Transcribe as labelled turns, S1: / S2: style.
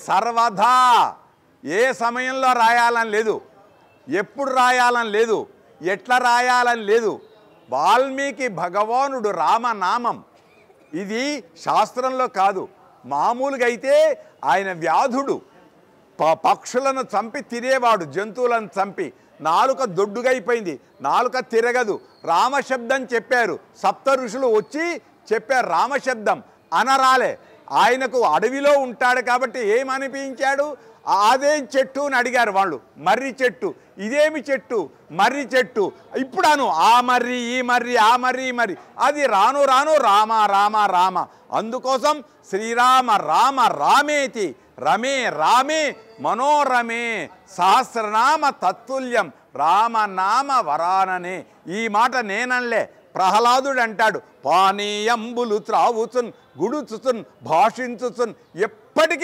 S1: సర్వదా ఏ సమయంలో రాయాలని లేదు, ఎప్పుడు రాయాలని లేదు, ఎట్లా రాయాలని లేదు. వాల్మీకి భగవానుడు రామనామం. ఇది శాస్త్రంలో కాదు. మామూలుగా అయితే ఆయన వ్యాధుడు, పక్షులను చంపి తినేవాడు, జంతువులను చంపి. నాలుక దొడ్డుగైపోయింది, నాలుక తిరగదు. రామశబ్దం చెప్పారు, సప్త ఋషులు వచ్చి చెప్పారు రామశబ్దం అనరాలే. ఆయనకు అడవిలో ఉంటాడు కాబట్టి ఏమనిపించాడు? అదేం చెట్టు అని అడిగారు వాళ్ళు. మర్రి చెట్టు. ఇదేమి చెట్టు? మర్రి చెట్టు. ఇప్పుడు అను ఆ మర్రి, ఈ మర్రి, ఆ మర్రి, ఈ మర్రి. అది రాను రాను రామ రామ రామ. అందుకోసం శ్రీరామ రామ రామేతి రమే రామే మనోరమే సహస్రనామ తత్తుల్యం రామనామ వరాననే. ఈ మాట నేనలే, ప్రహ్లాదుడు అంటాడు. పానీయంబులు త్రావుచున్ గుడుచుచున్ భాషించుచున్ ఎప్పటికీ